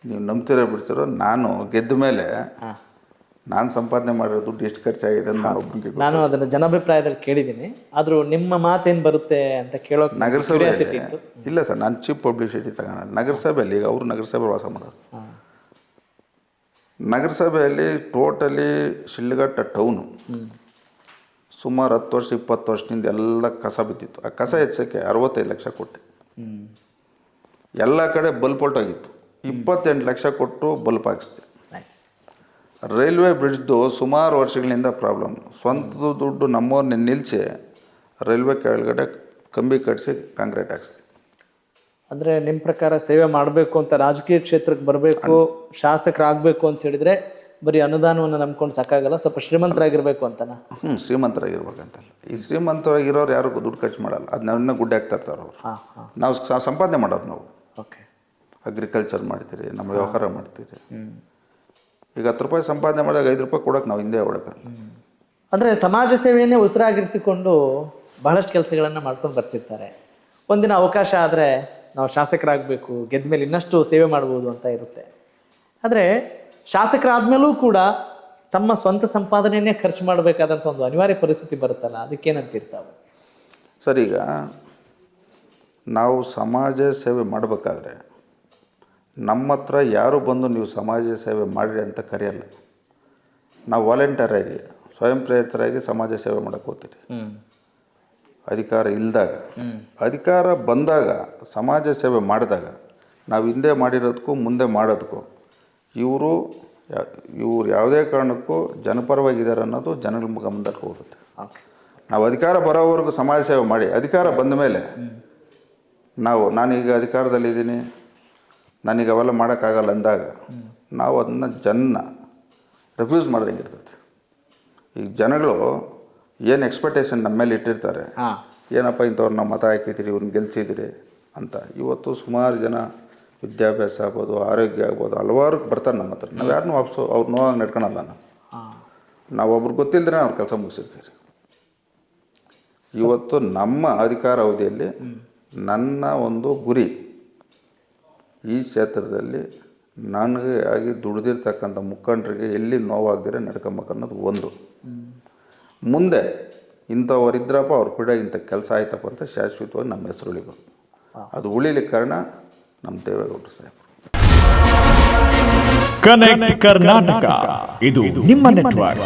ನೀವು ನಂಬ್ತಿರೋ ಬಿಡ್ತಿರೋ, ನಾನು ಗೆದ್ದ ಮೇಲೆ ನಾನು ಸಂಪಾದನೆ ಮಾಡಿರೋ ದುಡ್ಡು ಎಷ್ಟು ಖರ್ಚಾಗಿದೆ ಅಂತ ನಾನು ಒಬ್ಬನಿಗೆ ನಾನು ಅದನ್ನು ಜನಾಭಿಪ್ರಾಯದಲ್ಲಿ ಕೇಳಿದ್ದೀನಿ. ಆದರೂ ನಿಮ್ಮ ಮಾತೇನು ಬರುತ್ತೆ ಅಂತ ಕೇಳೋಕೆ ನಗರಸಭೆ ಇತ್ತು. ಇಲ್ಲ ಸರ್, ನಾನು ಚೀಫ್ ಪಬ್ಲಿಸಿಟಿ ತಗೋಣ. ನಗರಸಭೆಯಲ್ಲಿ ಈಗ ಅವರು ನಗರಸಭೆ ವಾಸ ಮಾಡೋರು. ನಗರಸಭೆಯಲ್ಲಿ ಟೋಟಲಿ ಶಿಡ್ಲಘಟ್ಟ ಟೌನು ಸುಮಾರು 10 ವರ್ಷ 20 ವರ್ಷದಿಂದ ಎಲ್ಲ ಕಸ ಬಿದ್ದಿತ್ತು. ಆ ಕಸ ಹೆಚ್ಚೋಕ್ಕೆ 65 ಲಕ್ಷ ಕೊಟ್ಟೆ. ಎಲ್ಲ ಕಡೆ ಬಲ್ಪ್ ಹೊರಟೋಗಿತ್ತು. 28 ಲಕ್ಷ ಕೊಟ್ಟು ಬಲ್ಪ್ ಹಾಕಿಸ್ದೆ. ರೈಲ್ವೆ ಬ್ರಿಡ್ಜ್ದು ಸುಮಾರು ವರ್ಷಗಳಿಂದ ಪ್ರಾಬ್ಲಮ್. ಸ್ವಂತದ ದುಡ್ಡು ನಮ್ಮವ್ರನ್ನ ನಿಲ್ಲಿಸಿ ರೈಲ್ವೆ ಕೆಳಗಡೆ ಕಂಬಿ ಕಟ್ಟಿಸಿ ಕಾಂಕ್ರೀಟ್ ಹಾಕ್ಸ್ತೀವಿ. ಅಂದರೆ ನಿಮ್ಮ ಪ್ರಕಾರ ಸೇವೆ ಮಾಡಬೇಕು ಅಂತ ರಾಜಕೀಯ ಕ್ಷೇತ್ರಕ್ಕೆ ಬರಬೇಕು, ಶಾಸಕರಾಗಬೇಕು ಅಂತ ಹೇಳಿದರೆ ಬರೀ ಅನುದಾನವನ್ನು ನಂಬ್ಕೊಂಡು ಸಾಕಾಗಲ್ಲ, ಸ್ವಲ್ಪ ಶ್ರೀಮಂತರಾಗಿರ್ಬೇಕು ಅಂತನಾ? ಶ್ರೀಮಂತರಾಗಿರ್ಬೇಕಂತಲ್ಲ. ಈ ಶ್ರೀಮಂತರಾಗಿರೋರು ಯಾರು ದುಡ್ಡು ಖರ್ಚು ಮಾಡಲ್ಲ. ಅದನ್ನ ಇನ್ನೂ ಗುಡ್ಡೆ ಹಾಕ್ತಾ ಇರ್ತಾರೆ ಅವರು. ನಾವು ಸಂಪಾದನೆ ಮಾಡೋದು. ನಾವು ಓಕೆ, ಅಗ್ರಿಕಲ್ಚರ್ ಮಾಡ್ತೀರಿ, ನಮ್ಮ ವ್ಯವಹಾರ ಮಾಡ್ತೀರಿ. ಈಗ 10 ರೂಪಾಯಿ ಸಂಪಾದನೆ ಮಾಡಿದಾಗ 5 ರೂಪಾಯಿ ಕೊಡೋಕೆ ನಾವು ಹಿಂದೆ ಹೊಡಕಲ್ಲ. ಅಂದರೆ ಸಮಾಜ ಸೇವೆಯನ್ನೇ ಉಸಿರಾಗಿರಿಸಿಕೊಂಡು ಬಹಳಷ್ಟು ಕೆಲಸಗಳನ್ನು ಮಾಡ್ಕೊಂಡು ಬರ್ತಿರ್ತಾರೆ. ಒಂದಿನ ಅವಕಾಶ ಆದರೆ ನಾವು ಶಾಸಕರಾಗಬೇಕು, ಗೆದ್ದ ಮೇಲೆ ಇನ್ನಷ್ಟು ಸೇವೆ ಮಾಡ್ಬೋದು ಅಂತ ಇರುತ್ತೆ. ಆದರೆ ಶಾಸಕರಾದ್ಮೇಲೂ ಕೂಡ ತಮ್ಮ ಸ್ವಂತ ಸಂಪಾದನೆಯನ್ನೇ ಖರ್ಚು ಮಾಡಬೇಕಾದಂಥ ಒಂದು ಅನಿವಾರ್ಯ ಪರಿಸ್ಥಿತಿ ಬರುತ್ತಲ್ಲ, ಅದಕ್ಕೇನಂತಿರ್ತಾವೆ ಸರ್? ಈಗ ನಾವು ಸಮಾಜ ಸೇವೆ ಮಾಡಬೇಕಾದ್ರೆ ನಮ್ಮ ಹತ್ರ ಯಾರು ಬಂದು ನೀವು ಸಮಾಜ ಸೇವೆ ಮಾಡಿರಿ ಅಂತ ಕರೆಯಲ್ಲ. ನಾವು ವಾಲಂಟಿಯರಾಗಿ ಸ್ವಯಂ ಪ್ರೇರಿತರಾಗಿ ಸಮಾಜ ಸೇವೆ ಮಾಡೋಕ್ಕೆ ಹೋಗ್ತೀರಿ. ಅಧಿಕಾರ ಇಲ್ಲದಾಗ, ಅಧಿಕಾರ ಬಂದಾಗ ಸಮಾಜ ಸೇವೆ ಮಾಡಿದಾಗ ನಾವು ಹಿಂದೆ ಮಾಡಿರೋದಕ್ಕೂ ಮುಂದೆ ಮಾಡೋದಕ್ಕೂ ಇವರು ಯಾವುದೇ ಕಾರಣಕ್ಕೂ ಜನಪರವಾಗಿದ್ದಾರೆ ಅನ್ನೋದು ಜನಗಳ ಗಮನದಲ್ಲಿ ಹೋಗುತ್ತೆ. ನಾವು ಅಧಿಕಾರ ಬರೋವರೆಗೂ ಸಮಾಜ ಸೇವೆ ಮಾಡಿ, ಅಧಿಕಾರ ಬಂದ ಮೇಲೆ ನಾನೀಗ ಅಧಿಕಾರದಲ್ಲಿದ್ದೀನಿ, ನನಗೆ ಅವೆಲ್ಲ ಮಾಡೋಕ್ಕಾಗಲ್ಲ ಅಂದಾಗ ನಾವು ಅದನ್ನು ರೆಫ್ಯೂಸ್ ಮಾಡ್ದಂಗೆ ಇರ್ತೈತೆ. ಈಗ ಜನಗಳು ಏನು ಎಕ್ಸ್ಪೆಕ್ಟೇಷನ್ ನಮ್ಮ ಮೇಲೆ ಇಟ್ಟಿರ್ತಾರೆ, ಏನಪ್ಪ ಇಂಥವ್ರು ನಾವು ಮತ ಹಾಕಿದ್ದೀರಿ, ಇವ್ರನ್ನ ಗೆಲ್ಸಿದ್ದೀರಿ ಅಂತ. ಇವತ್ತು ಸುಮಾರು ಜನ ವಿದ್ಯಾಭ್ಯಾಸ ಆಗ್ಬೋದು, ಆರೋಗ್ಯ ಆಗ್ಬೋದು, ಹಲವಾರು ಬರ್ತಾರೆ ನಮ್ಮ ಹತ್ರ. ನಾವು ಯಾರನ್ನೂ ವಾಪಸ್ಸು ಅವ್ರು ನೋವಾಗಿ ನಡ್ಕೊಳಲ್ಲ. ನಾವು ಒಬ್ರು ಗೊತ್ತಿಲ್ಲದ್ರೆ ಅವ್ರ ಕೆಲಸ ಮುಗಿಸಿರ್ತೀರಿ. ಇವತ್ತು ನಮ್ಮ ಅಧಿಕಾರ ಅವಧಿಯಲ್ಲಿ ನನ್ನ ಒಂದು ಗುರಿ ಈ ಕ್ಷೇತ್ರದಲ್ಲಿ ನನಗೆ ಆಗಿ ದುಡ್ದಿರ್ತಕ್ಕಂಥ ಮುಖಂಡರಿಗೆ ಎಲ್ಲಿ ನೋವಾಗದಿರ ನಡ್ಕೊಂಬೇಕನ್ನೋದು ಒಂದು. ಮುಂದೆ ಇಂಥವರಿದ್ರಪ್ಪ ಅವ್ರ ಕೂಡ ಇಂಥ ಕೆಲಸ ಆಯ್ತಪ್ಪ ಅಂತ ಶಾಶ್ವತವಾಗಿ ನಮ್ಮ ಹೆಸರು ಉಳಿಬೇಕು. ಅದು ಉಳಿಲಿಕ್ಕೆ ಕಾರಣ ನಮ್ಮ ದೇವೇಗೌಡರು ಸಾಹೇಬರು. ಕನೆಕ್ಟ್ ಕರ್ನಾಟಕ, ಇದು ನಿಮ್ಮ ನೆಟ್ವರ್ಕ್.